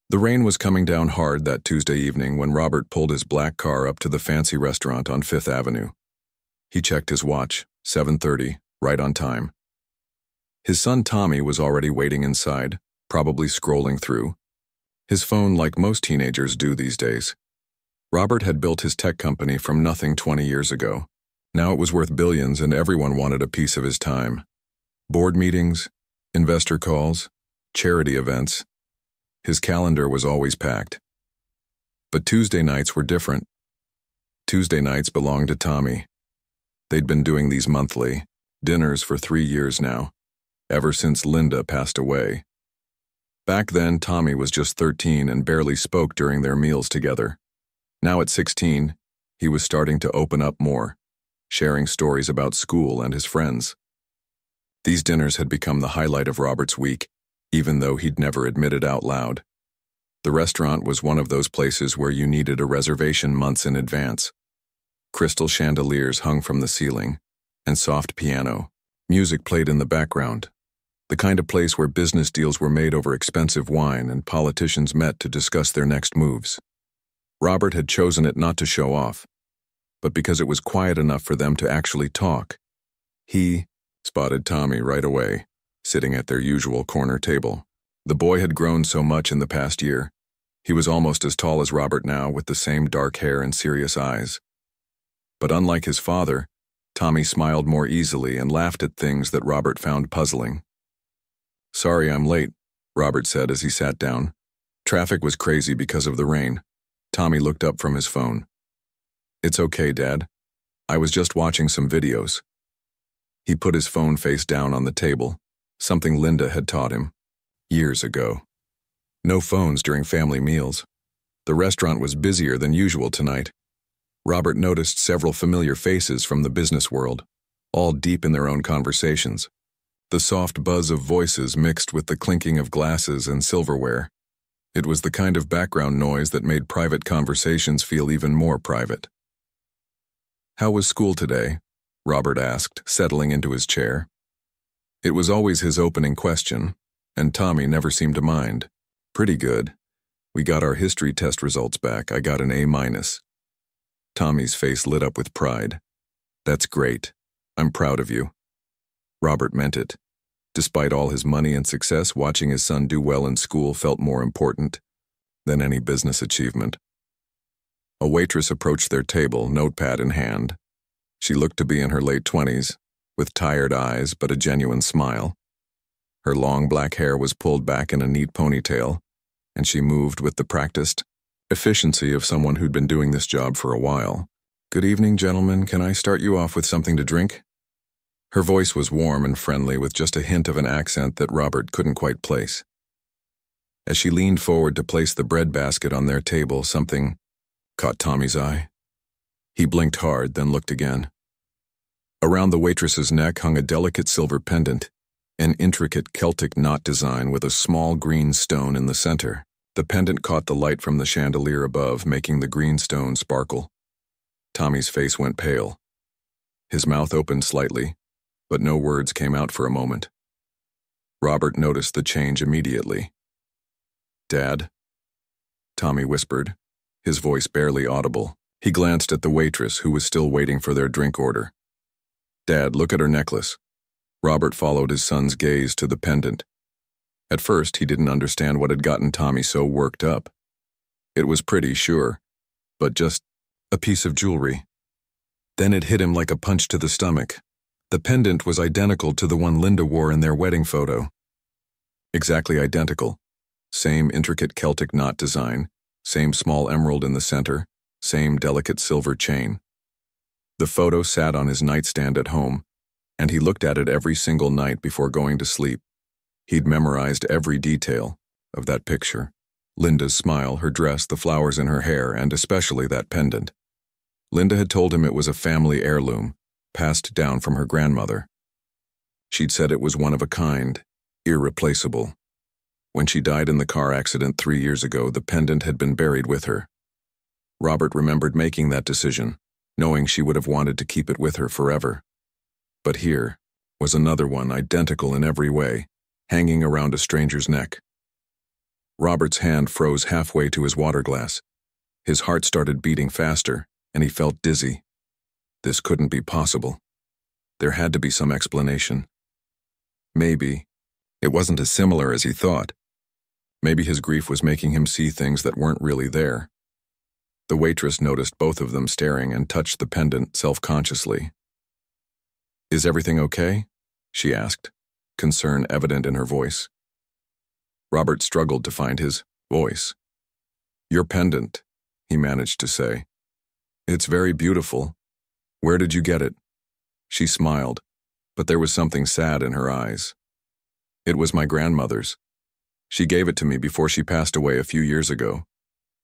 The rain was coming down hard that Tuesday evening when Robert pulled his black car up to the fancy restaurant on Fifth Avenue. He checked his watch, 7:30, right on time. His son Tommy was already waiting inside, probably scrolling through his phone like most teenagers do these days. Robert had built his tech company from nothing 20 years ago. Now it was worth billions and everyone wanted a piece of his time. Board meetings, investor calls, charity events. His calendar was always packed. But Tuesday nights were different. Tuesday nights belonged to Tommy. They'd been doing these monthly dinners for 3 years now, ever since Linda passed away. Back then, Tommy was just 13 and barely spoke during their meals together. Now at 16, he was starting to open up more, sharing stories about school and his friends. These dinners had become the highlight of Robert's week, even though he'd never admitted out loud. The restaurant was one of those places where you needed a reservation months in advance. Crystal chandeliers hung from the ceiling, and soft piano. Music played in the background. The kind of place where business deals were made over expensive wine and politicians met to discuss their next moves. Robert had chosen it not to show off, but because it was quiet enough for them to actually talk. He spotted Tommy right away, sitting at their usual corner table. The boy had grown so much in the past year. He was almost as tall as Robert now, with the same dark hair and serious eyes. But unlike his father, Tommy smiled more easily and laughed at things that Robert found puzzling. "Sorry I'm late," Robert said as he sat down. Traffic was crazy because of the rain. Tommy looked up from his phone. "It's okay, Dad. I was just watching some videos." He put his phone face down on the table, something Linda had taught him years ago. No phones during family meals. The restaurant was busier than usual tonight. Robert noticed several familiar faces from the business world, all deep in their own conversations. The soft buzz of voices mixed with the clinking of glasses and silverware. It was the kind of background noise that made private conversations feel even more private. "How was school today?" Robert asked, settling into his chair. It was always his opening question, and Tommy never seemed to mind. "Pretty good. We got our history test results back. I got an A-. Tommy's face lit up with pride. "That's great. I'm proud of you." Robert meant it. Despite all his money and success, watching his son do well in school felt more important than any business achievement. A waitress approached their table, notepad in hand. She looked to be in her late 20s, with tired eyes but a genuine smile. Her long black hair was pulled back in a neat ponytail, and she moved with the practiced efficiency of someone who'd been doing this job for a while. "Good evening, gentlemen. Can I start you off with something to drink?" Her voice was warm and friendly, with just a hint of an accent that Robert couldn't quite place. As she leaned forward to place the bread basket on their table, something caught Tommy's eye. He blinked hard, then looked again. Around the waitress's neck hung a delicate silver pendant, an intricate Celtic knot design with a small green stone in the center. The pendant caught the light from the chandelier above, making the green stone sparkle. Tommy's face went pale. His mouth opened slightly, but no words came out for a moment. Robert noticed the change immediately. "Dad?" Tommy whispered, his voice barely audible. He glanced at the waitress, who was still waiting for their drink order. "Dad, look at her necklace." Robert followed his son's gaze to the pendant. At first, he didn't understand what had gotten Tommy so worked up. It was pretty, sure, but just a piece of jewelry. Then it hit him like a punch to the stomach. The pendant was identical to the one Linda wore in their wedding photo. Exactly identical. Same intricate Celtic knot design, same small emerald in the center, same delicate silver chain. The photo sat on his nightstand at home, and he looked at it every single night before going to sleep. He'd memorized every detail of that picture. Linda's smile, her dress, the flowers in her hair, and especially that pendant. Linda had told him it was a family heirloom, passed down from her grandmother. She'd said it was one of a kind, irreplaceable. When she died in the car accident 3 years ago, the pendant had been buried with her. Robert remembered making that decision, knowing she would have wanted to keep it with her forever. But here was another one, identical in every way, hanging around a stranger's neck. Robert's hand froze halfway to his water glass. His heart started beating faster, and he felt dizzy. This couldn't be possible. There had to be some explanation. Maybe it wasn't as similar as he thought. Maybe his grief was making him see things that weren't really there. The waitress noticed both of them staring and touched the pendant self-consciously. "Is everything okay?" she asked, concern evident in her voice. Robert struggled to find his voice. "Your pendant," he managed to say. "It's very beautiful. Where did you get it?" She smiled, but there was something sad in her eyes. "It was my grandmother's. She gave it to me before she passed away a few years ago.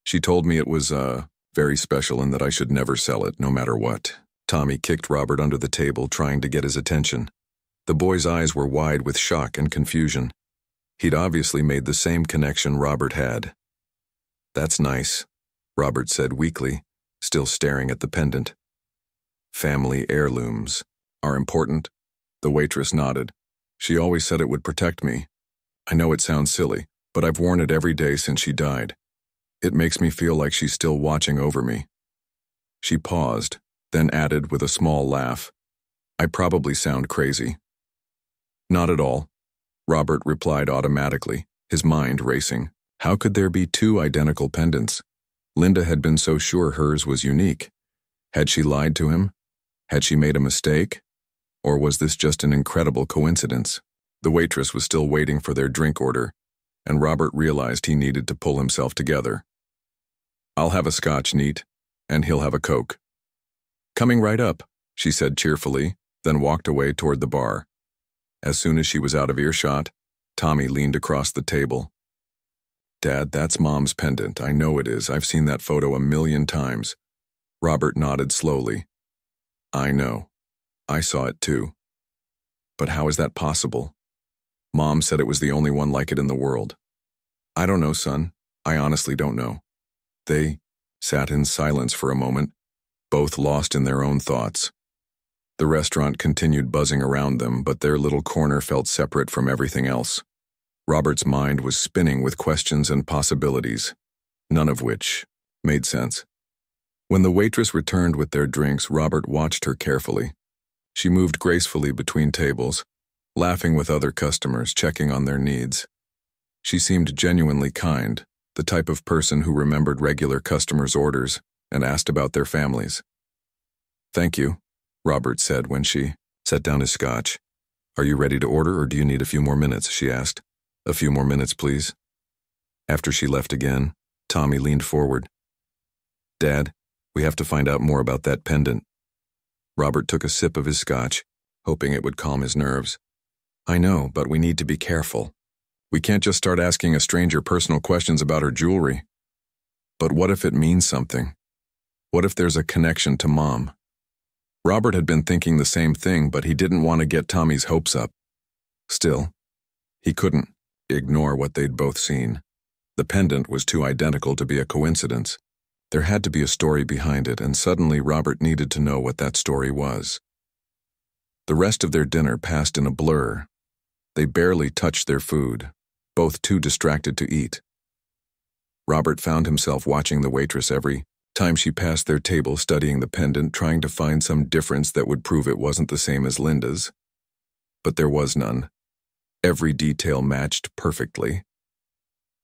She told me it was, very special and that I should never sell it, no matter what." Tommy kicked Robert under the table, trying to get his attention. The boy's eyes were wide with shock and confusion. He'd obviously made the same connection Robert had. "That's nice," Robert said weakly, still staring at the pendant. "Family heirlooms are important?" The waitress nodded. "She always said it would protect me. I know it sounds silly, but I've worn it every day since she died. It makes me feel like she's still watching over me." She paused, then added with a small laugh, "I probably sound crazy." "Not at all," Robert replied automatically, his mind racing. How could there be two identical pendants? Linda had been so sure hers was unique. Had she lied to him? Had she made a mistake? Or was this just an incredible coincidence? The waitress was still waiting for their drink order, and Robert realized he needed to pull himself together. "I'll have a scotch, neat, and he'll have a Coke." "Coming right up," she said cheerfully, then walked away toward the bar. As soon as she was out of earshot, Tommy leaned across the table. "Dad, that's Mom's pendant. I know it is. I've seen that photo 1,000,000 times." Robert nodded slowly. "I know. I saw it too. But how is that possible? Mom said it was the only one like it in the world." "I don't know, son. I honestly don't know." They sat in silence for a moment, both lost in their own thoughts. The restaurant continued buzzing around them, but their little corner felt separate from everything else. Robert's mind was spinning with questions and possibilities, none of which made sense. When the waitress returned with their drinks, Robert watched her carefully. She moved gracefully between tables, laughing with other customers, checking on their needs. She seemed genuinely kind, the type of person who remembered regular customers' orders and asked about their families. "Thank you," Robert said when she set down his scotch. "Are you ready to order, or do you need a few more minutes?" she asked. "A few more minutes, please." After she left again, Tommy leaned forward. "Dad, we have to find out more about that pendant." Robert took a sip of his scotch, hoping it would calm his nerves. "I know, but we need to be careful. We can't just start asking a stranger personal questions about her jewelry." "But what if it means something? What if there's a connection to Mom?" Robert had been thinking the same thing, but he didn't want to get Tommy's hopes up. Still, he couldn't ignore what they'd both seen. The pendant was too identical to be a coincidence. There had to be a story behind it, and suddenly Robert needed to know what that story was. The rest of their dinner passed in a blur. They barely touched their food, both too distracted to eat. Robert found himself watching the waitress every time she passed their table, studying the pendant, trying to find some difference that would prove it wasn't the same as Linda's. But there was none. Every detail matched perfectly.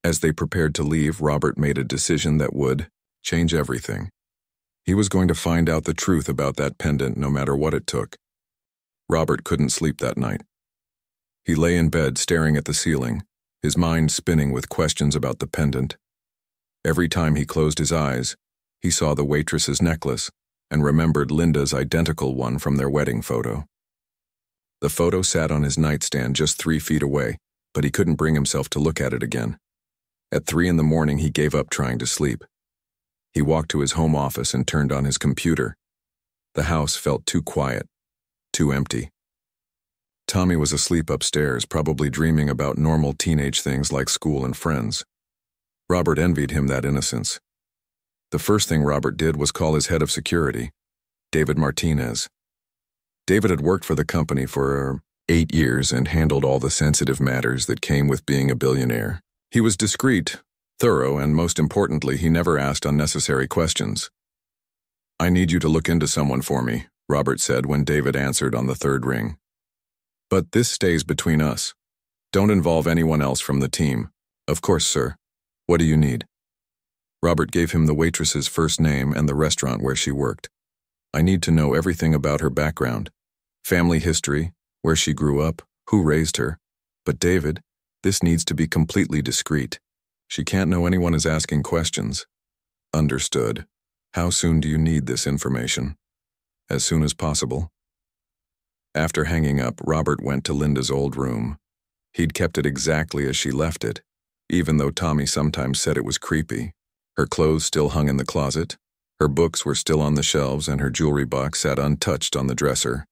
As they prepared to leave, Robert made a decision that would change everything. He was going to find out the truth about that pendant, no matter what it took. Robert couldn't sleep that night. He lay in bed staring at the ceiling, his mind spinning with questions about the pendant. Every time he closed his eyes, he saw the waitress's necklace and remembered Linda's identical one from their wedding photo. The photo sat on his nightstand just 3 feet away, but he couldn't bring himself to look at it again. At 3 in the morning, he gave up trying to sleep. He walked to his home office and turned on his computer. The house felt too quiet, too empty. Tommy was asleep upstairs, probably dreaming about normal teenage things like school and friends. Robert envied him that innocence. The first thing Robert did was call his head of security, David Martinez. David had worked for the company for 8 years and handled all the sensitive matters that came with being a billionaire. He was discreet, thorough, and most importantly, he never asked unnecessary questions. "I need you to look into someone for me," Robert said when David answered on the third ring. "But this stays between us. Don't involve anyone else from the team." "Of course, sir. What do you need?" Robert gave him the waitress's first name and the restaurant where she worked. "I need to know everything about her background. Family history, where she grew up, who raised her. But David, this needs to be completely discreet. She can't know anyone is asking questions." "Understood. How soon do you need this information?" "As soon as possible." After hanging up, Robert went to Linda's old room. He'd kept it exactly as she left it, even though Tommy sometimes said it was creepy. Her clothes still hung in the closet, her books were still on the shelves, and her jewelry box sat untouched on the dresser.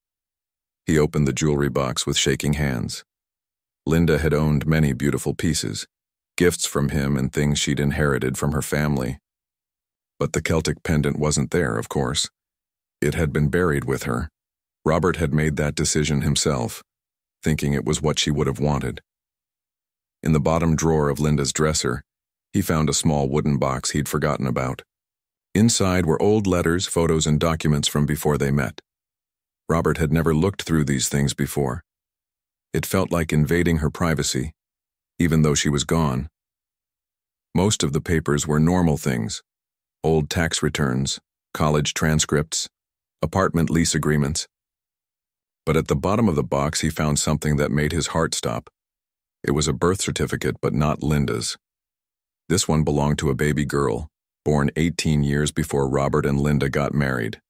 He opened the jewelry box with shaking hands. Linda had owned many beautiful pieces, gifts from him and things she'd inherited from her family. But the Celtic pendant wasn't there, of course. It had been buried with her. Robert had made that decision himself, thinking it was what she would have wanted. In the bottom drawer of Linda's dresser, he found a small wooden box he'd forgotten about. Inside were old letters, photos, and documents from before they met. Robert had never looked through these things before. It felt like invading her privacy, even though she was gone. Most of the papers were normal things: old tax returns, college transcripts, apartment lease agreements. But at the bottom of the box he found something that made his heart stop. It was a birth certificate, but not Linda's. This one belonged to a baby girl, born 18 years before Robert and Linda got married.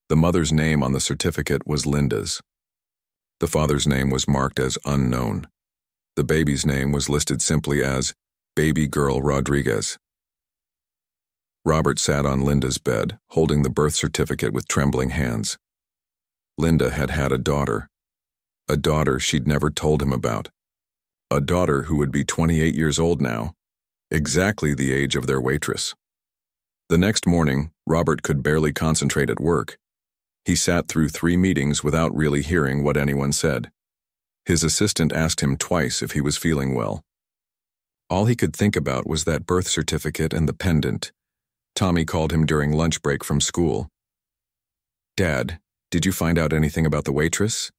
The mother's name on the certificate was Linda's. The father's name was marked as unknown. The baby's name was listed simply as Baby Girl Rodriguez. Robert sat on Linda's bed, holding the birth certificate with trembling hands. Linda had had a daughter she'd never told him about. A daughter who would be 28 years old now, exactly the age of their waitress. The next morning, Robert could barely concentrate at work. He sat through 3 meetings without really hearing what anyone said. His assistant asked him twice if he was feeling well. All he could think about was that birth certificate and the pendant. Tommy called him during lunch break from school. "Dad, did you find out anything about the waitress?"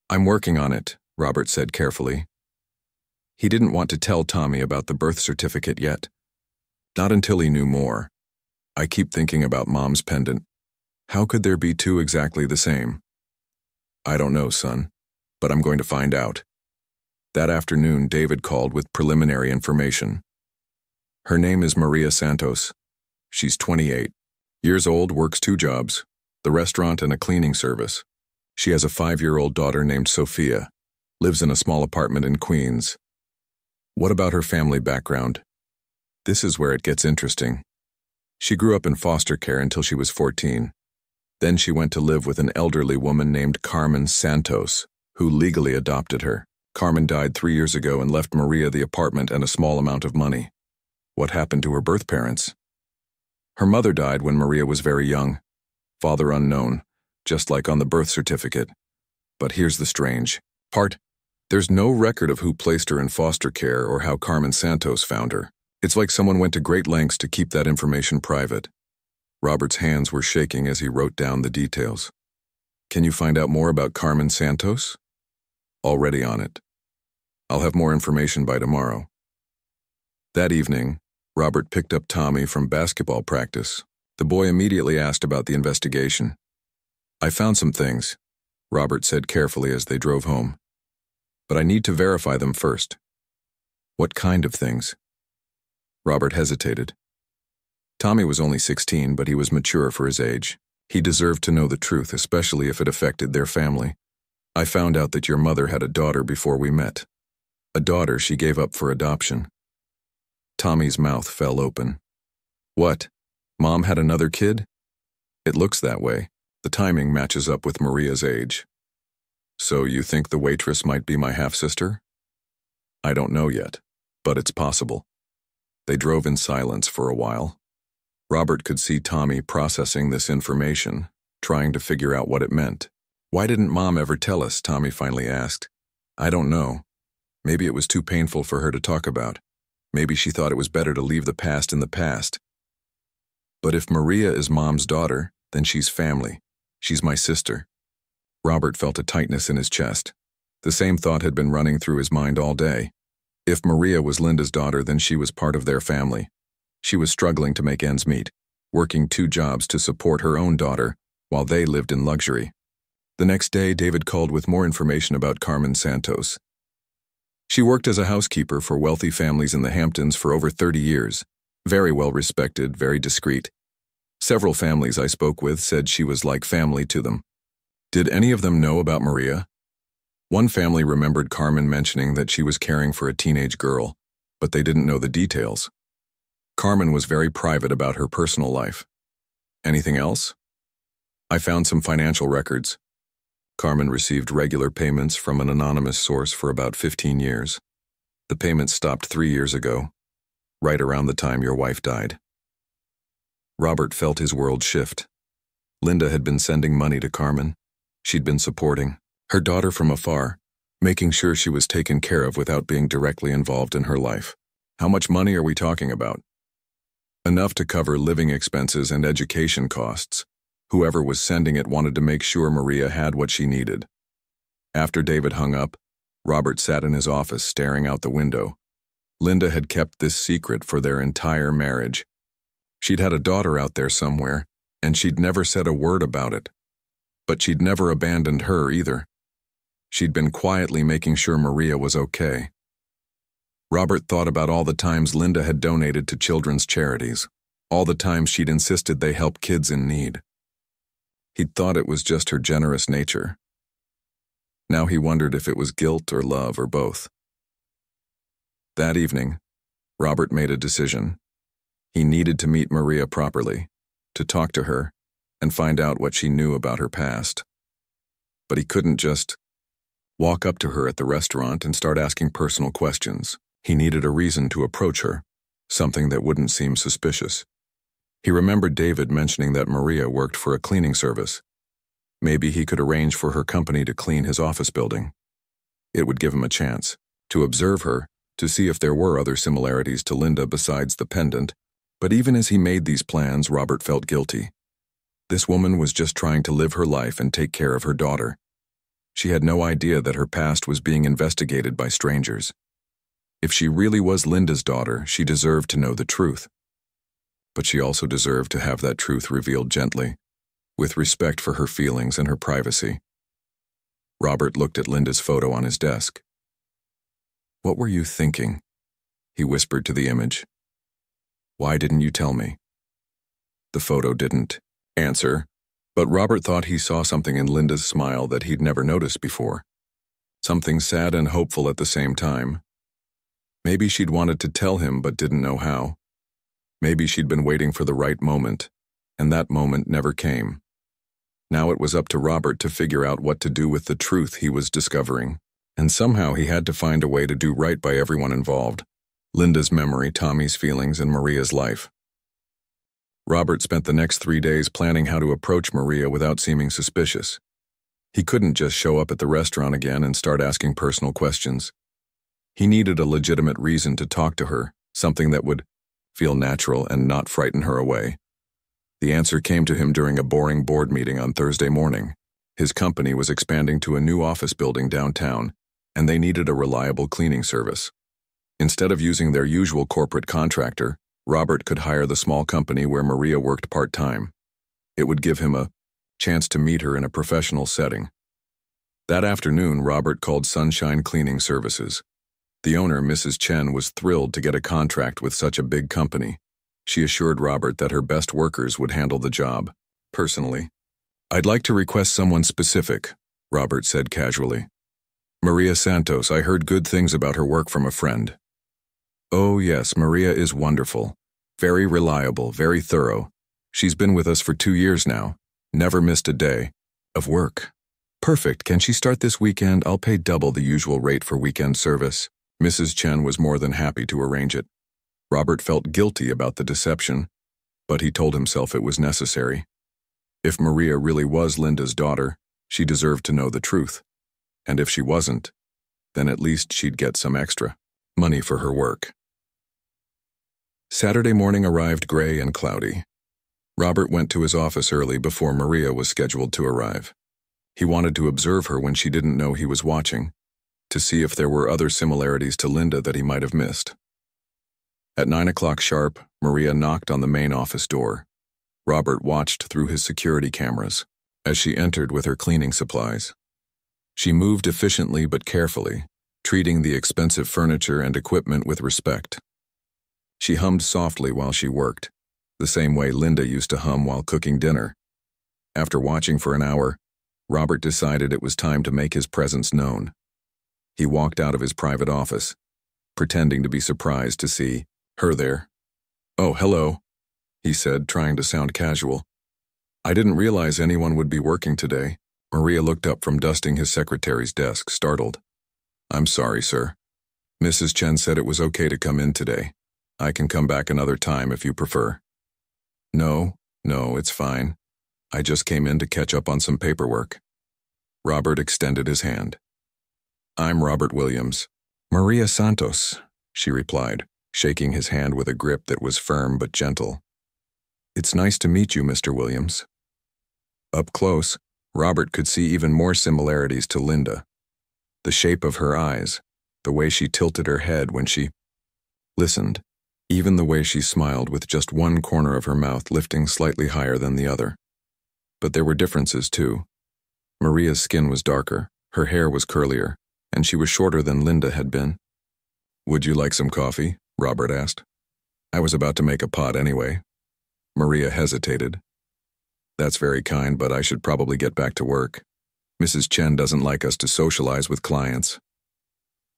"I'm working on it," Robert said carefully. He didn't want to tell Tommy about the birth certificate yet. Not until he knew more. "I keep thinking about Mom's pendant. How could there be 2 exactly the same?" "I don't know, son, but I'm going to find out." That afternoon, David called with preliminary information. "Her name is Maria Santos. She's 28 years old, works 2 jobs, the restaurant and a cleaning service. She has a 5-year-old daughter named Sophia, lives in a small apartment in Queens." "What about her family background?" "This is where it gets interesting. She grew up in foster care until she was 14. Then she went to live with an elderly woman named Carmen Santos, who legally adopted her. Carmen died 3 years ago and left Maria the apartment and a small amount of money." "What happened to her birth parents?" "Her mother died when Maria was very young. Father unknown, just like on the birth certificate. But here's the strange part. There's no record of who placed her in foster care or how Carmen Santos found her. It's like someone went to great lengths to keep that information private." Robert's hands were shaking as he wrote down the details. "Can you find out more about Carmen Santos?" "Already on it. I'll have more information by tomorrow." That evening, Robert picked up Tommy from basketball practice. The boy immediately asked about the investigation. "I found some things," Robert said carefully as they drove home. "But I need to verify them first." "What kind of things?" Robert hesitated. Tommy was only 16, but he was mature for his age. He deserved to know the truth, especially if it affected their family. "I found out that your mother had a daughter before we met. A daughter she gave up for adoption." Tommy's mouth fell open. "What? Mom had another kid?" "It looks that way. The timing matches up with Maria's age." "So you think the waitress might be my half-sister?" "I don't know yet, but it's possible." They drove in silence for a while. Robert could see Tommy processing this information, trying to figure out what it meant. "Why didn't Mom ever tell us?" Tommy finally asked. "I don't know. Maybe it was too painful for her to talk about." Maybe she thought it was better to leave the past in the past. But if Maria is Mom's daughter, then she's family. She's my sister. Robert felt a tightness in his chest. The same thought had been running through his mind all day. If Maria was Linda's daughter, then she was part of their family. She was struggling to make ends meet, working 2 jobs to support her own daughter while they lived in luxury. The next day, David called with more information about Carmen Santos. She worked as a housekeeper for wealthy families in the Hamptons for over 30 years. Very well respected, very discreet. Several families I spoke with said she was like family to them. Did any of them know about Maria? One family remembered Carmen mentioning that she was caring for a teenage girl, but they didn't know the details. Carmen was very private about her personal life. Anything else? I found some financial records. Carmen received regular payments from an anonymous source for about 15 years. The payments stopped 3 years ago, right around the time your wife died. Robert felt his world shift. Linda had been sending money to Carmen. She'd been supporting her daughter from afar, making sure she was taken care of without being directly involved in her life. How much money are we talking about? Enough to cover living expenses and education costs. Whoever was sending it wanted to make sure Maria had what she needed. After David hung up, Robert sat in his office staring out the window. Linda had kept this secret for their entire marriage. She'd had a daughter out there somewhere, and she'd never said a word about it. But she'd never abandoned her either. She'd been quietly making sure Maria was okay. Robert thought about all the times Linda had donated to children's charities, all the times she'd insisted they help kids in need. He'd thought it was just her generous nature. Now he wondered if it was guilt or love or both. That evening, Robert made a decision. He needed to meet Maria properly, to talk to her, and find out what she knew about her past. But he couldn't just walk up to her at the restaurant and start asking personal questions. He needed a reason to approach her, something that wouldn't seem suspicious. He remembered David mentioning that Maria worked for a cleaning service. Maybe he could arrange for her company to clean his office building. It would give him a chance to observe her, to see if there were other similarities to Linda besides the pendant. But even as he made these plans, Robert felt guilty. This woman was just trying to live her life and take care of her daughter. She had no idea that her past was being investigated by strangers. If she really was Linda's daughter, she deserved to know the truth. But she also deserved to have that truth revealed gently, with respect for her feelings and her privacy. Robert looked at Linda's photo on his desk. "What were you thinking?" he whispered to the image. "Why didn't you tell me?" The photo didn't answer, but Robert thought he saw something in Linda's smile that he'd never noticed before. Something sad and hopeful at the same time. Maybe she'd wanted to tell him but didn't know how. Maybe she'd been waiting for the right moment, and that moment never came. Now it was up to Robert to figure out what to do with the truth he was discovering, and somehow he had to find a way to do right by everyone involved. Linda's memory, Tommy's feelings, and Maria's life. Robert spent the next 3 days planning how to approach Maria without seeming suspicious. He couldn't just show up at the restaurant again and start asking personal questions. He needed a legitimate reason to talk to her, something that would feel natural and not frighten her away. The answer came to him during a boring board meeting on Thursday morning. His company was expanding to a new office building downtown, and they needed a reliable cleaning service. Instead of using their usual corporate contractor, Robert could hire the small company where Maria worked part-time. It would give him a chance to meet her in a professional setting. That afternoon, Robert called Sunshine Cleaning Services. The owner, Mrs. Chen, was thrilled to get a contract with such a big company. She assured Robert that her best workers would handle the job, personally. "I'd like to request someone specific," Robert said casually. "Maria Santos, I heard good things about her work from a friend." "Oh yes, Maria is wonderful. Very reliable, very thorough. She's been with us for 2 years now. Never missed a day of work." "Perfect. Can she start this weekend? I'll pay double the usual rate for weekend service." Mrs. Chen was more than happy to arrange it. Robert felt guilty about the deception, but he told himself it was necessary. If Maria really was Linda's daughter, she deserved to know the truth. And if she wasn't, then at least she'd get some extra money for her work. Saturday morning arrived gray and cloudy. Robert went to his office early before Maria was scheduled to arrive. He wanted to observe her when she didn't know he was watching, to see if there were other similarities to Linda that he might have missed. At 9 o'clock sharp, Maria knocked on the main office door. Robert watched through his security cameras as she entered with her cleaning supplies. She moved efficiently but carefully, treating the expensive furniture and equipment with respect. She hummed softly while she worked, the same way Linda used to hum while cooking dinner. After watching for an hour, Robert decided it was time to make his presence known. He walked out of his private office, pretending to be surprised to see her there. "Oh, hello," he said, trying to sound casual. "I didn't realize anyone would be working today." Maria looked up from dusting his secretary's desk, startled. "I'm sorry, sir. Mrs. Chen said it was okay to come in today. I can come back another time if you prefer." No, it's fine. I just came in to catch up on some paperwork." Robert extended his hand. "I'm Robert Williams." "Maria Santos," she replied, shaking his hand with a grip that was firm but gentle. "It's nice to meet you, Mr. Williams." Up close, Robert could see even more similarities to Linda. The shape of her eyes, the way she tilted her head when she listened, even the way she smiled with just one corner of her mouth lifting slightly higher than the other. But there were differences too. Maria's skin was darker, her hair was curlier, and she was shorter than Linda had been. "Would you like some coffee?" Robert asked. "I was about to make a pot anyway." Maria hesitated. "That's very kind, but I should probably get back to work. Mrs. Chen doesn't like us to socialize with clients."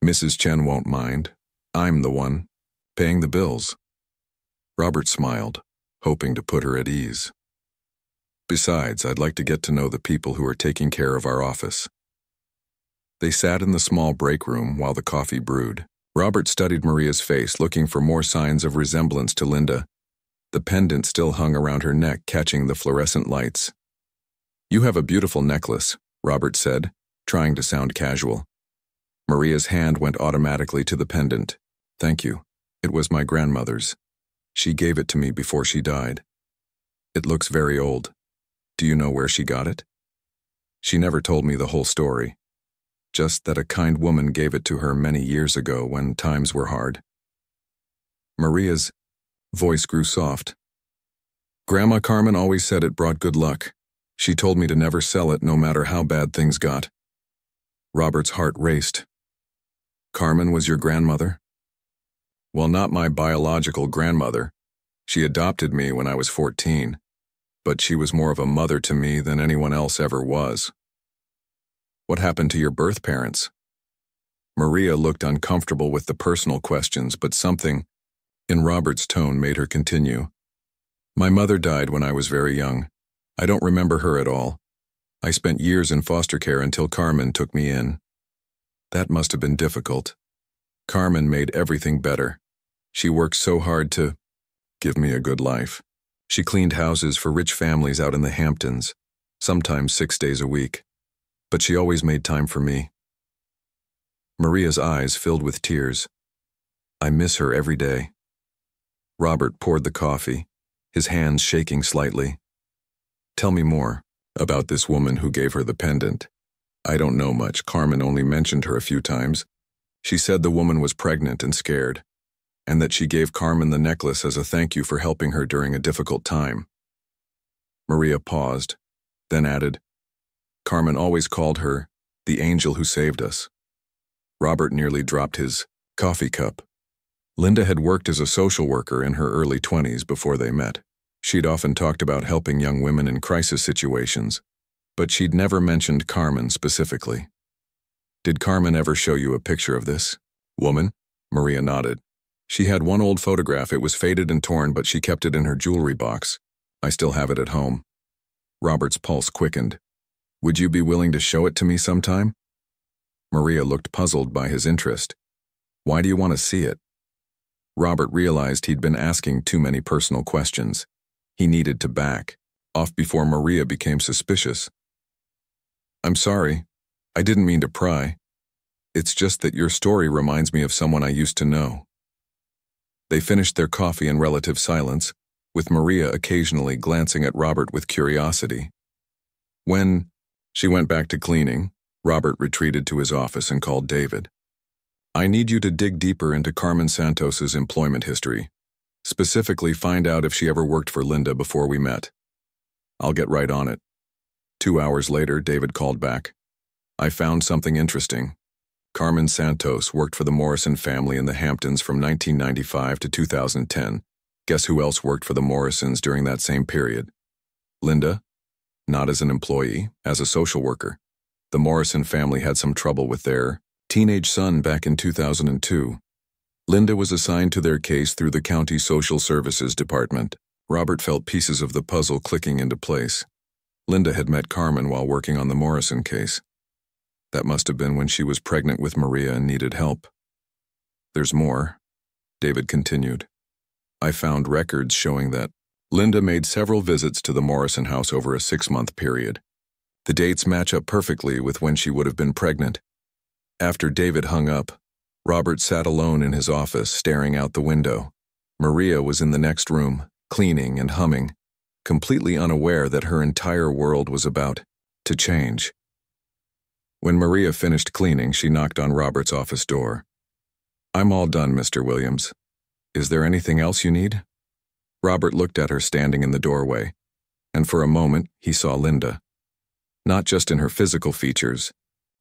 "Mrs. Chen won't mind. I'm the one paying the bills." Robert smiled, hoping to put her at ease. "Besides, I'd like to get to know the people who are taking care of our office." They sat in the small break room while the coffee brewed. Robert studied Maria's face, looking for more signs of resemblance to Linda. The pendant still hung around her neck, catching the fluorescent lights. "You have a beautiful necklace," Robert said, trying to sound casual. Maria's hand went automatically to the pendant. "Thank you. It was my grandmother's. She gave it to me before she died. It looks very old. Do you know where she got it?" "She never told me the whole story. Just that a kind woman gave it to her many years ago when times were hard." Maria's voice grew soft. "Grandma Carmen always said it brought good luck. She told me to never sell it no matter how bad things got." Robert's heart raced. "Carmen was your grandmother?" "Well, not my biological grandmother. She adopted me when I was 14, but she was more of a mother to me than anyone else ever was." "What happened to your birth parents?" Maria looked uncomfortable with the personal questions, but something in Robert's tone made her continue. "My mother died when I was very young. I don't remember her at all. I spent years in foster care until Carmen took me in. That must have been difficult. Carmen made everything better. She worked so hard to give me a good life. She cleaned houses for rich families out in the Hamptons, sometimes 6 days a week. But she always made time for me." Maria's eyes filled with tears. "I miss her every day." Robert poured the coffee, his hands shaking slightly. "Tell me more about this woman who gave her the pendant." "I don't know much. Carmen only mentioned her a few times. She said the woman was pregnant and scared, and that she gave Carmen the necklace as a thank you for helping her during a difficult time." Maria paused, then added, "Carmen always called her the angel who saved us." Robert nearly dropped his coffee cup. Linda had worked as a social worker in her early 20s before they met. She'd often talked about helping young women in crisis situations, but she'd never mentioned Carmen specifically. "Did Carmen ever show you a picture of this woman?" Maria nodded. "She had one old photograph. It was faded and torn, but she kept it in her jewelry box. I still have it at home." Robert's pulse quickened. "Would you be willing to show it to me sometime?" Maria looked puzzled by his interest. "Why do you want to see it?" Robert realized he'd been asking too many personal questions. He needed to back off before Maria became suspicious. "I'm sorry. I didn't mean to pry. It's just that your story reminds me of someone I used to know." They finished their coffee in relative silence, with Maria occasionally glancing at Robert with curiosity. When she went back to cleaning, Robert retreated to his office and called David. I need you to dig deeper into Carmen Santos's employment history. Specifically, find out if she ever worked for Linda before we met. I'll get right on it. 2 hours later, David called back. I found something interesting. Carmen Santos worked for the Morrison family in the Hamptons from 1995 to 2010. Guess who else worked for the Morrisons during that same period? Linda? Not as an employee, as a social worker. The Morrison family had some trouble with their teenage son back in 2002. Linda was assigned to their case through the county social services department. Robert felt pieces of the puzzle clicking into place. Linda had met Carmen while working on the Morrison case. That must have been when she was pregnant with Maria and needed help. There's more, David continued. I found records showing that Linda made several visits to the Morrison house over a 6-month period. The dates match up perfectly with when she would have been pregnant. After David hung up, Robert sat alone in his office, staring out the window. Maria was in the next room, cleaning and humming, completely unaware that her entire world was about to change. When Maria finished cleaning, she knocked on Robert's office door. I'm all done, Mr. Williams. Is there anything else you need? Robert looked at her standing in the doorway, and for a moment he saw Linda. Not just in her physical features,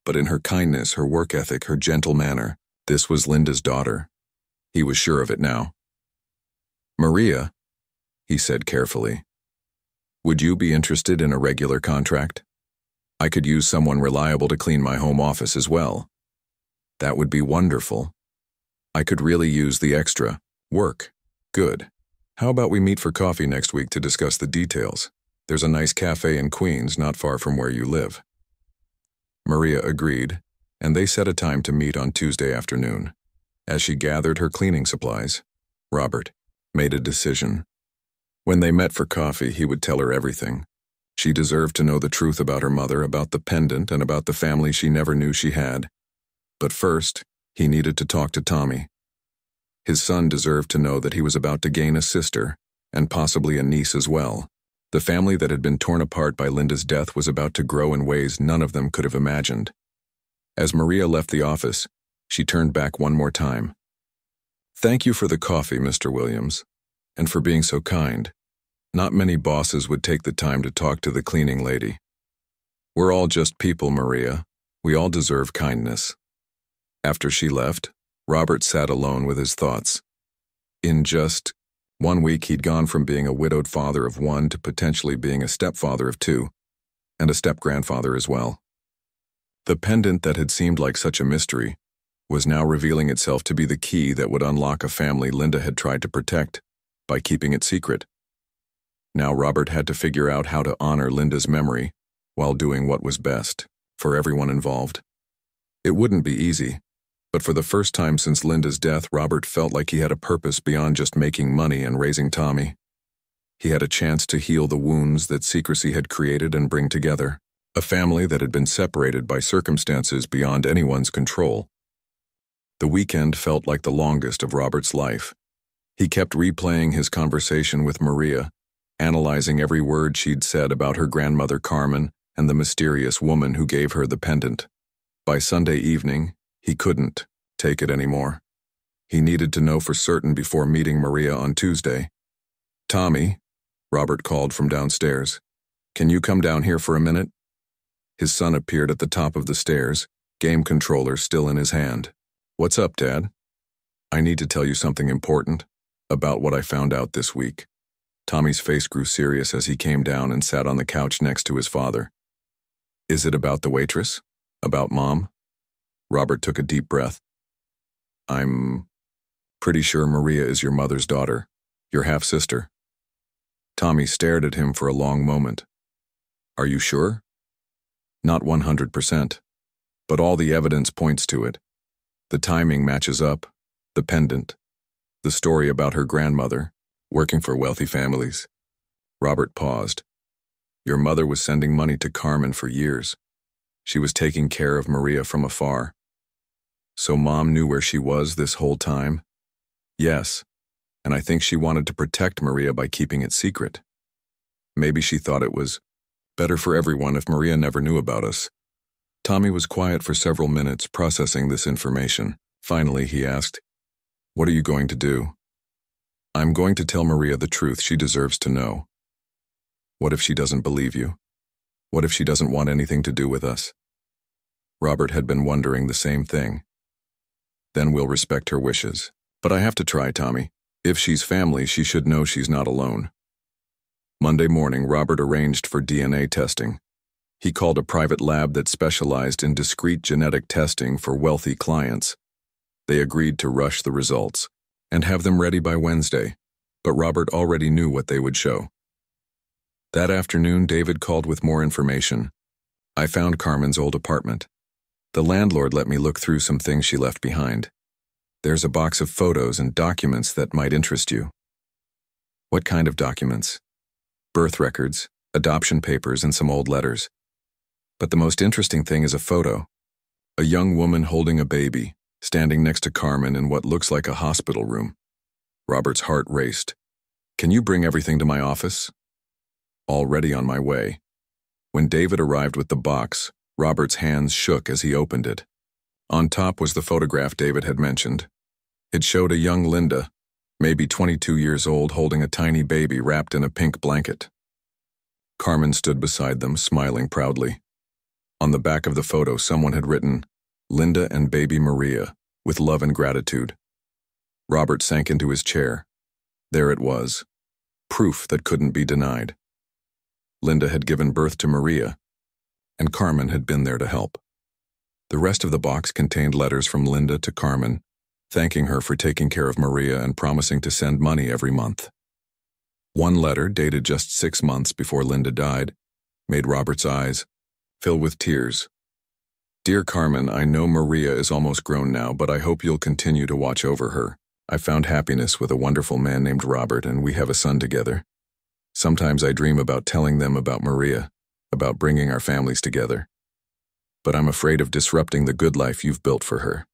but in her kindness, her work ethic, her gentle manner. This was Linda's daughter. He was sure of it now. Maria, he said carefully, would you be interested in a regular contract? I could use someone reliable to clean my home office as well. That would be wonderful. I could really use the extra work. Good. How about we meet for coffee next week to discuss the details? There's a nice cafe in Queens not far from where you live. Maria agreed, and they set a time to meet on Tuesday afternoon. As she gathered her cleaning supplies, Robert made a decision. When they met for coffee, he would tell her everything. She deserved to know the truth about her mother, about the pendant, and about the family she never knew she had. But first, he needed to talk to Tommy. His son deserved to know that he was about to gain a sister, and possibly a niece as well. The family that had been torn apart by Linda's death was about to grow in ways none of them could have imagined. As Maria left the office, she turned back one more time. Thank you for the coffee, Mr. Williams, and for being so kind. Not many bosses would take the time to talk to the cleaning lady. We're all just people, Maria. We all deserve kindness. After she left, Robert sat alone with his thoughts. In just 1 week, he'd gone from being a widowed father of 1 to potentially being a stepfather of 2, and a step-grandfather as well. The pendant that had seemed like such a mystery was now revealing itself to be the key that would unlock a family Linda had tried to protect by keeping it secret. Now Robert had to figure out how to honor Linda's memory while doing what was best for everyone involved. It wouldn't be easy, but for the first time since Linda's death, Robert felt like he had a purpose beyond just making money and raising Tommy. He had a chance to heal the wounds that secrecy had created and bring together a family that had been separated by circumstances beyond anyone's control. The weekend felt like the longest of Robert's life. He kept replaying his conversation with Maria, analyzing every word she'd said about her grandmother Carmen and the mysterious woman who gave her the pendant. By Sunday evening, he couldn't take it anymore. He needed to know for certain before meeting Maria on Tuesday. Tommy, Robert called from downstairs. Can you come down here for a minute? His son appeared at the top of the stairs, game controller still in his hand. What's up, Dad? I need to tell you something important about what I found out this week. Tommy's face grew serious as he came down and sat on the couch next to his father. Is it about the waitress? About Mom? Robert took a deep breath. I'm pretty sure Maria is your mother's daughter, your half-sister. Tommy stared at him for a long moment. Are you sure? Not 100%, but all the evidence points to it. The timing matches up, the pendant, the story about her grandmother, working for wealthy families. Robert paused. Your mother was sending money to Carmen for years. She was taking care of Maria from afar. So Mom knew where she was this whole time? Yes, and I think she wanted to protect Maria by keeping it secret. Maybe she thought it was better for everyone if Maria never knew about us. Tommy was quiet for several minutes, processing this information. Finally, he asked, "What are you going to do?" "I'm going to tell Maria the truth she deserves to know." "What if she doesn't believe you? What if she doesn't want anything to do with us?" Robert had been wondering the same thing. "Then we'll respect her wishes. But I have to try, Tommy. If she's family, she should know she's not alone." Monday morning, Robert arranged for DNA testing. He called a private lab that specialized in discrete genetic testing for wealthy clients. They agreed to rush the results and have them ready by Wednesday, but Robert already knew what they would show. That afternoon, David called with more information. "I found Carmen's old apartment. The landlord let me look through some things she left behind. There's a box of photos and documents that might interest you." "What kind of documents?" "Birth records, adoption papers, and some old letters. But the most interesting thing is a photo. A young woman holding a baby, standing next to Carmen in what looks like a hospital room." Robert's heart raced. "Can you bring everything to my office?" "Already on my way." When David arrived with the box, Robert's hands shook as he opened it. On top was the photograph David had mentioned. It showed a young Linda, maybe 22 years old, holding a tiny baby wrapped in a pink blanket. Carmen stood beside them, smiling proudly. On the back of the photo, someone had written, "Linda and baby Maria, with love and gratitude." Robert sank into his chair. There it was, proof that couldn't be denied. Linda had given birth to Maria, and Carmen had been there to help. The rest of the box contained letters from Linda to Carmen, thanking her for taking care of Maria and promising to send money every month. One letter, dated just 6 months before Linda died, made Robert's eyes fill with tears. "Dear Carmen, I know Maria is almost grown now, but I hope you'll continue to watch over her. I found happiness with a wonderful man named Robert, and we have a son together. Sometimes I dream about telling them about Maria, about bringing our families together. But I'm afraid of disrupting the good life you've built for her.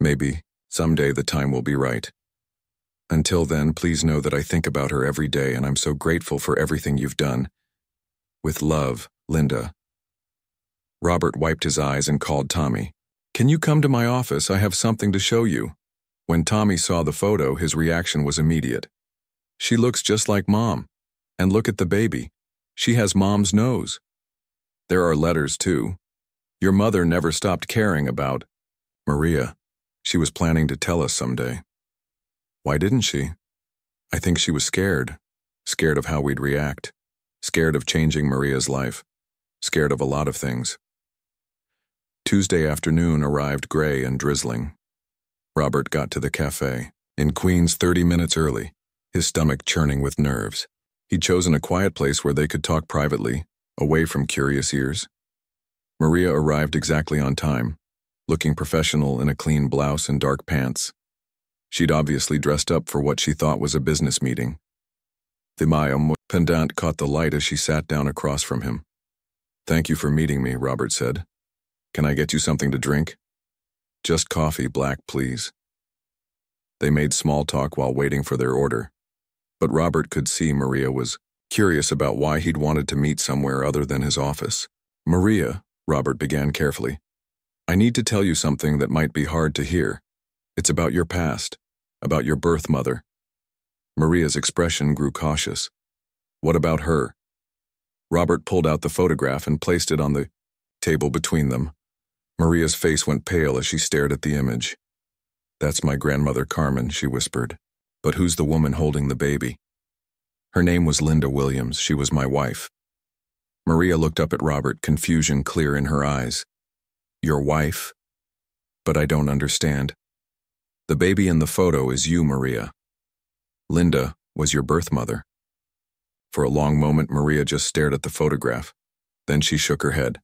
Maybe someday the time will be right. Until then, please know that I think about her every day, and I'm so grateful for everything you've done. With love, Linda." Robert wiped his eyes and called Tommy. "Can you come to my office? I have something to show you." When Tommy saw the photo, his reaction was immediate. "She looks just like Mom. And look at the baby. She has Mom's nose. There are letters, too. Your mother never stopped caring about Maria. She was planning to tell us someday." "Why didn't she?" "I think she was scared. Scared of how we'd react. Scared of changing Maria's life. Scared of a lot of things." Tuesday afternoon arrived gray and drizzling. Robert got to the cafe in Queens 30 minutes early, his stomach churning with nerves. He'd chosen a quiet place where they could talk privately, away from curious ears. Maria arrived exactly on time, looking professional in a clean blouse and dark pants. She'd obviously dressed up for what she thought was a business meeting. The pendant caught the light as she sat down across from him. "Thank you for meeting me," Robert said. "Can I get you something to drink?" "Just coffee, black, please." They made small talk while waiting for their order. But Robert could see Maria was curious about why he'd wanted to meet somewhere other than his office. "Maria," Robert began carefully, "I need to tell you something that might be hard to hear. It's about your past, about your birth mother." Maria's expression grew cautious. "What about her?" Robert pulled out the photograph and placed it on the table between them. Maria's face went pale as she stared at the image. "That's my grandmother Carmen," she whispered. "But who's the woman holding the baby?" "Her name was Linda Williams. She was my wife." Maria looked up at Robert, confusion clear in her eyes. "Your wife? But I don't understand." "The baby in the photo is you, Maria. Linda was your birth mother." For a long moment, Maria just stared at the photograph. Then she shook her head.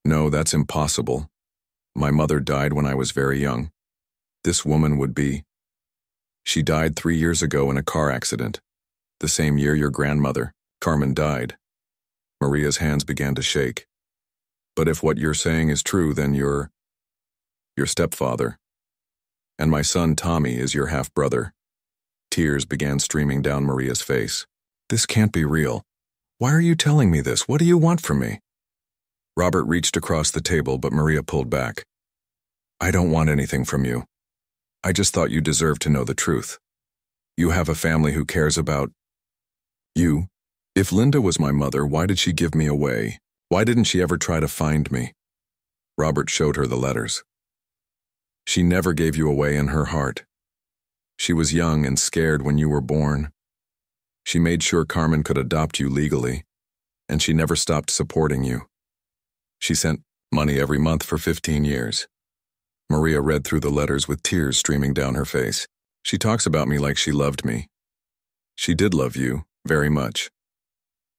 "No, that's impossible. My mother died when I was very young. This woman would be. She died 3 years ago in a car accident, the same year your grandmother, Carmen, died." Maria's hands began to shake. "But if what you're saying is true, then your stepfather. And my son Tommy is your half-brother." Tears began streaming down Maria's face. This can't be real. Why are you telling me this? What do you want from me? Robert reached across the table, but Maria pulled back. I don't want anything from you. I just thought you deserved to know the truth. You have a family who cares about you. If Linda was my mother, why did she give me away? Why didn't she ever try to find me? Robert showed her the letters. She never gave you away in her heart. She was young and scared when you were born. She made sure Carmen could adopt you legally, and she never stopped supporting you. She sent money every month for 15 years. Maria read through the letters with tears streaming down her face. She talks about me like she loved me. She did love you, very much.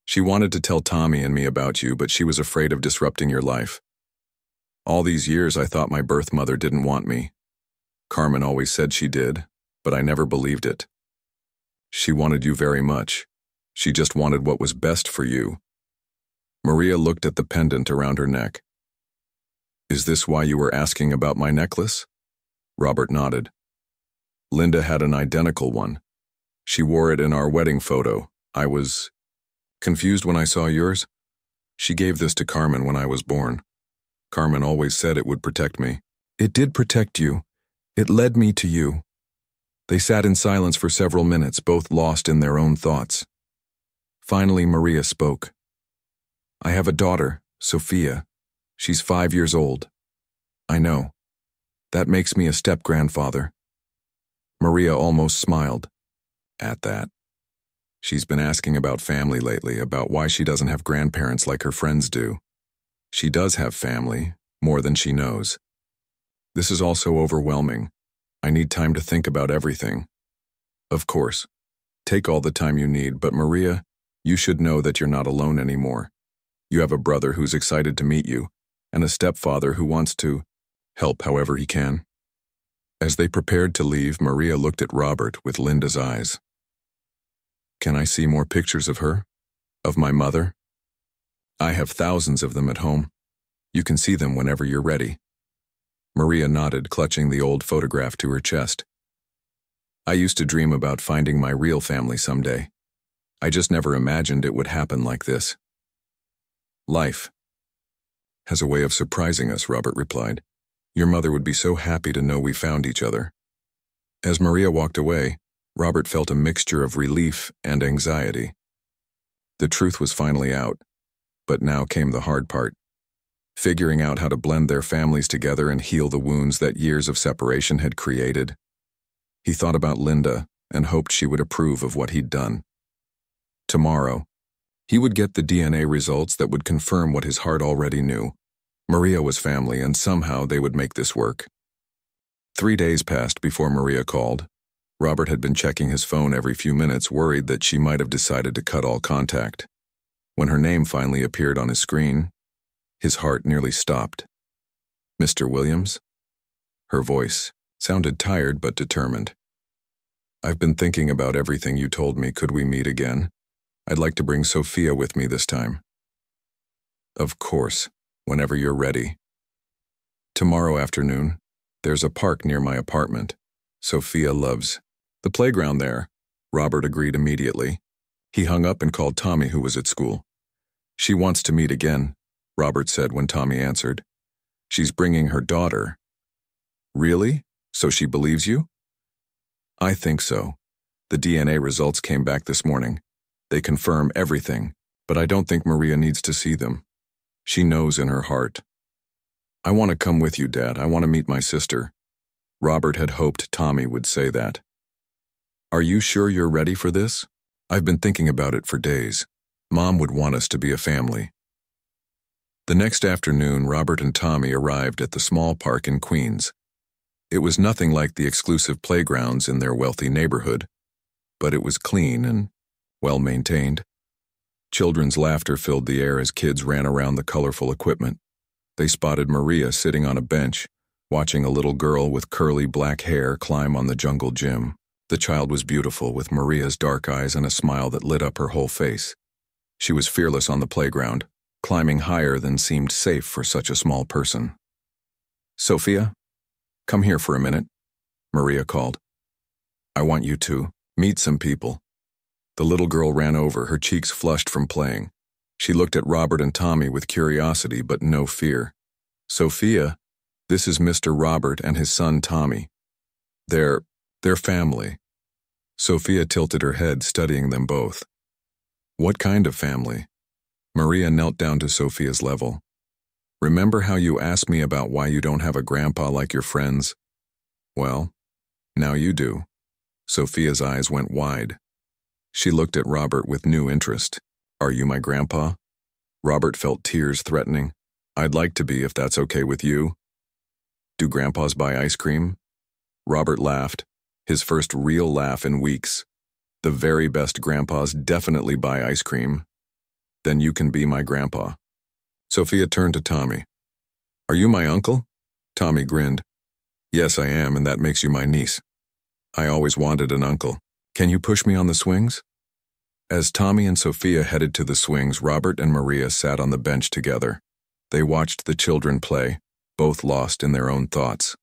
She wanted to tell Tommy and me about you, but she was afraid of disrupting your life. All these years I thought my birth mother didn't want me. Carmen always said she did, but I never believed it. She wanted you very much. She just wanted what was best for you. Maria looked at the pendant around her neck. Is this why you were asking about my necklace? Robert nodded. Linda had an identical one. She wore it in our wedding photo. I was confused when I saw yours. She gave this to Carmen when I was born. Carmen always said it would protect me. It did protect you. It led me to you. They sat in silence for several minutes, both lost in their own thoughts. Finally, Maria spoke. I have a daughter, Sophia. She's 5 years old. I know. That makes me a step-grandfather. Maria almost smiled at that. She's been asking about family lately, about why she doesn't have grandparents like her friends do. She does have family, more than she knows. This is also overwhelming. I need time to think about everything. Of course. Take all the time you need, but Maria, you should know that you're not alone anymore. You have a brother who's excited to meet you, and a stepfather who wants to help however he can. As they prepared to leave, Maria looked at Robert with Linda's eyes. Can I see more pictures of her? Of my mother? I have thousands of them at home. You can see them whenever you're ready. Maria nodded, clutching the old photograph to her chest. I used to dream about finding my real family someday. I just never imagined it would happen like this. Life has a way of surprising us, Robert replied. Your mother would be so happy to know we found each other. As Maria walked away, Robert felt a mixture of relief and anxiety. The truth was finally out, but now came the hard part. Figuring out how to blend their families together and heal the wounds that years of separation had created. He thought about Linda and hoped she would approve of what he'd done. Tomorrow, he would get the DNA results that would confirm what his heart already knew. Maria was family, and somehow they would make this work. 3 days passed before Maria called. Robert had been checking his phone every few minutes, worried that she might have decided to cut all contact. When her name finally appeared on his screen, his heart nearly stopped. Mr. Williams? Her voice sounded tired but determined. I've been thinking about everything you told me. Could we meet again? I'd like to bring Sophia with me this time. Of course, whenever you're ready. Tomorrow afternoon, there's a park near my apartment. Sophia loves the playground there. Robert agreed immediately. He hung up and called Tommy, who was at school. She wants to meet again, Robert said when Tommy answered. She's bringing her daughter. Really? So she believes you? I think so. The DNA results came back this morning. They confirm everything, but I don't think Maria needs to see them. She knows in her heart. I want to come with you, Dad. I want to meet my sister. Robert had hoped Tommy would say that. Are you sure you're ready for this? I've been thinking about it for days. Mom would want us to be a family. The next afternoon, Robert and Tommy arrived at the small park in Queens. It was nothing like the exclusive playgrounds in their wealthy neighborhood, but it was clean and well-maintained. Children's laughter filled the air as kids ran around the colorful equipment. They spotted Maria sitting on a bench, watching a little girl with curly black hair climb on the jungle gym. The child was beautiful, with Maria's dark eyes and a smile that lit up her whole face. She was fearless on the playground, climbing higher than seemed safe for such a small person. Sophia, come here for a minute, Maria called. I want you to Meet some people." The little girl ran over, her cheeks flushed from playing. She looked at Robert and Tommy with curiosity but no fear. "Sophia, this is Mr. Robert and his son Tommy. They're family." Sophia tilted her head, studying them both. "What kind of family?" Maria knelt down to Sophia's level. "Remember how you asked me about why you don't have a grandpa like your friends? Well, now you do." Sophia's eyes went wide. She looked at Robert with new interest. "Are you my grandpa?" Robert felt tears threatening. "I'd like to be if that's okay with you." "Do grandpas buy ice cream?" Robert laughed, his first real laugh in weeks. "The very best grandpas definitely buy ice cream." "Then you can be my grandpa." Sophia turned to Tommy. "Are you my uncle?" Tommy grinned. "Yes, I am, and that makes you my niece. I always wanted an uncle. Can you push me on the swings?" As Tommy and Sophia headed to the swings, Robert and Maria sat on the bench together. They watched the children play, both lost in their own thoughts.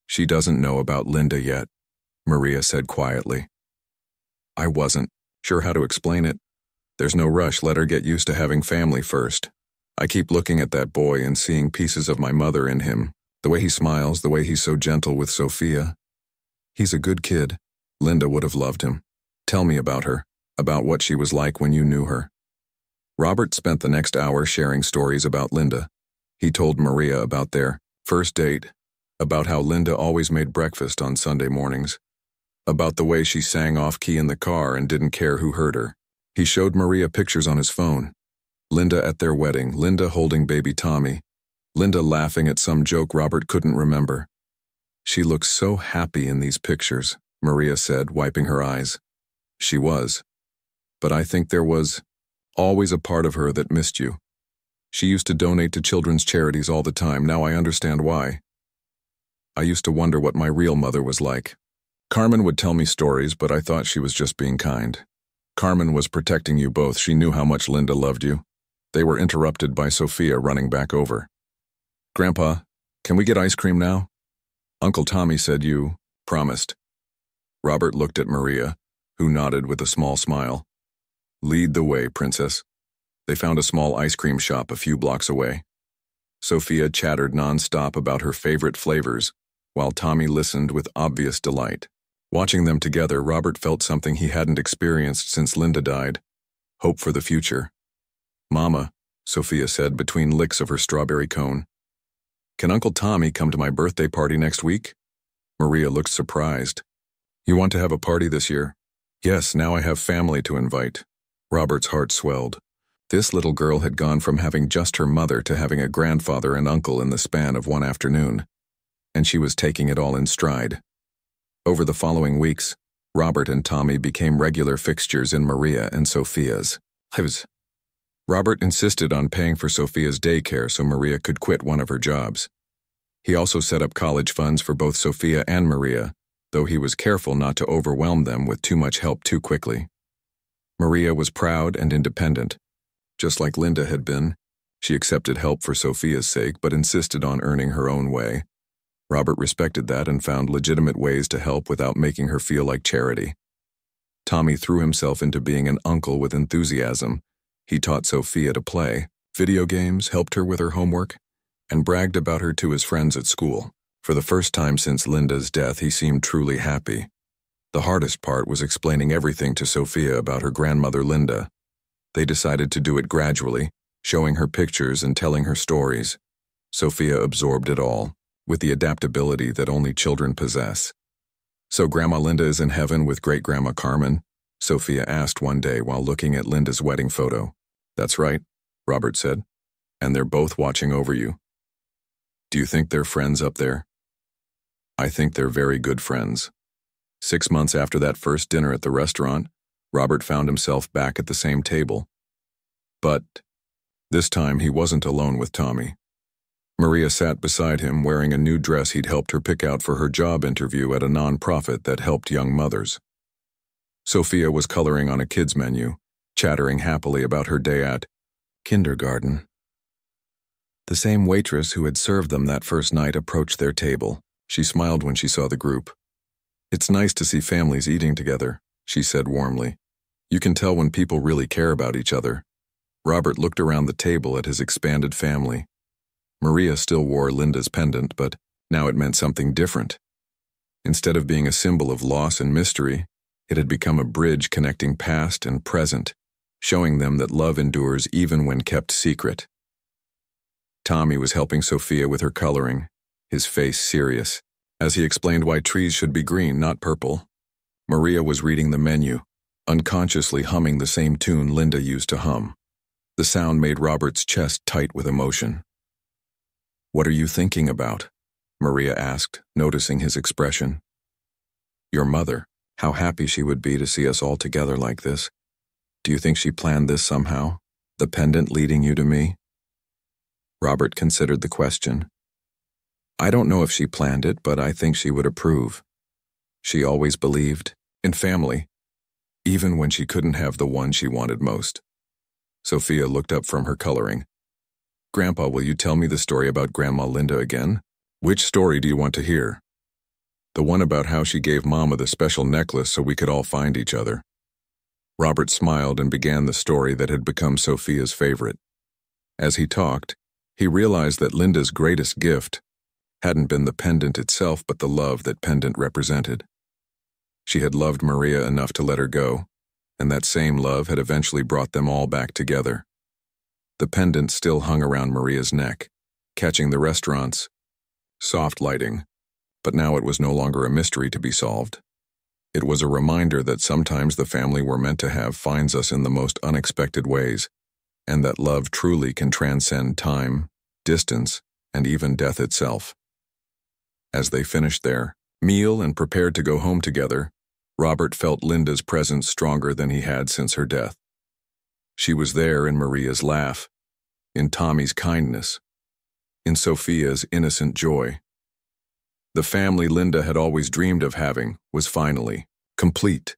"She doesn't know about Linda yet," Maria said quietly. "I wasn't sure how to explain it. There's no rush, let her get used to having family first. I keep looking at that boy and seeing pieces of my mother in him. The way he smiles, the way he's so gentle with Sophia. He's a good kid. Linda would have loved him. Tell me about her, about what she was like when you knew her." Robert spent the next hour sharing stories about Linda. He told Maria about their first date, about how Linda always made breakfast on Sunday mornings, about the way she sang off-key in the car and didn't care who heard her. He showed Maria pictures on his phone. Linda at their wedding, Linda holding baby Tommy, Linda laughing at some joke Robert couldn't remember. "She looks so happy in these pictures," Maria said, wiping her eyes. "She was. But I think there was always a part of her that missed you. She used to donate to children's charities all the time. Now I understand why. I used to wonder what my real mother was like. Carmen would tell me stories, but I thought she was just being kind. Carmen was protecting you both. She knew how much Linda loved you." They were interrupted by Sophia running back over. "Grandpa, can we get ice cream now? Uncle Tommy said you promised." Robert looked at Maria, who nodded with a small smile. "Lead the way, princess." They found a small ice cream shop a few blocks away. Sophia chattered non-stop about her favorite flavors, while Tommy listened with obvious delight. Watching them together, Robert felt something he hadn't experienced since Linda died: hope for the future. "Mama," Sophia said between licks of her strawberry cone, "can Uncle Tommy come to my birthday party next week?" Maria looked surprised. "You want to have a party this year?" "Yes, now I have family to invite." Robert's heart swelled. This little girl had gone from having just her mother to having a grandfather and uncle in the span of one afternoon, and she was taking it all in stride. Over the following weeks, Robert and Tommy became regular fixtures in Maria and Sophia's lives. Robert insisted on paying for Sophia's daycare so Maria could quit one of her jobs. He also set up college funds for both Sophia and Maria, though he was careful not to overwhelm them with too much help too quickly. Maria was proud and independent. Just like Linda had been, she accepted help for Sophia's sake but insisted on earning her own way. Robert respected that and found legitimate ways to help without making her feel like charity. Tommy threw himself into being an uncle with enthusiasm. He taught Sophia to play video games, helped her with her homework, and bragged about her to his friends at school. For the first time since Linda's death, he seemed truly happy. The hardest part was explaining everything to Sophia about her grandmother Linda. They decided to do it gradually, showing her pictures and telling her stories. Sophia absorbed it all, with the adaptability that only children possess. "So Grandma Linda is in heaven with Great-Grandma Carmen?" Sophia asked one day while looking at Linda's wedding photo. "That's right," Robert said. "And they're both watching over you." "Do you think they're friends up there?" "I think they're very good friends." 6 months after that first dinner at the restaurant, Robert found himself back at the same table. But this time he wasn't alone with Tommy. Maria sat beside him wearing a new dress he'd helped her pick out for her job interview at a non-profit that helped young mothers. Sophia was coloring on a kids' menu, chattering happily about her day at kindergarten. The same waitress who had served them that first night approached their table. She smiled when she saw the group. "It's nice to see families eating together." she said warmly. You can tell when people really care about each other. Robert looked around the table at his expanded family. Maria still wore Linda's pendant, but now it meant something different. Instead of being a symbol of loss and mystery, it had become a bridge connecting past and present, showing them that love endures even when kept secret. Tommy was helping Sophia with her coloring, his face serious, as he explained why trees should be green, not purple. Maria was reading the menu, unconsciously humming the same tune Linda used to hum. The sound made Robert's chest tight with emotion. "What are you thinking about?" Maria asked, noticing his expression. "Your mother. How happy she would be to see us all together like this. Do you think she planned this somehow? The pendant leading you to me?" Robert considered the question. "I don't know if she planned it, but I think she would approve. She always believed in family, even when she couldn't have the one she wanted most." Sophia looked up from her coloring. "Grandpa, will you tell me the story about Grandma Linda again?" "Which story do you want to hear?" "The one about how she gave Mama the special necklace so we could all find each other." Robert smiled and began the story that had become Sophia's favorite. As he talked, he realized that Linda's greatest gift hadn't been the pendant itself but the love that pendant represented. She had loved Maria enough to let her go, and that same love had eventually brought them all back together. The pendant still hung around Maria's neck, catching the restaurant's soft lighting, but now it was no longer a mystery to be solved. It was a reminder that sometimes the family we're meant to have finds us in the most unexpected ways, and that love truly can transcend time, distance, and even death itself. As they finished their meal and prepared to go home together, Robert felt Linda's presence stronger than he had since her death. She was there in Maria's laugh, in Tommy's kindness, in Sophia's innocent joy. The family Linda had always dreamed of having was finally complete,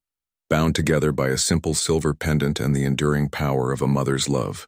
bound together by a simple silver pendant and the enduring power of a mother's love.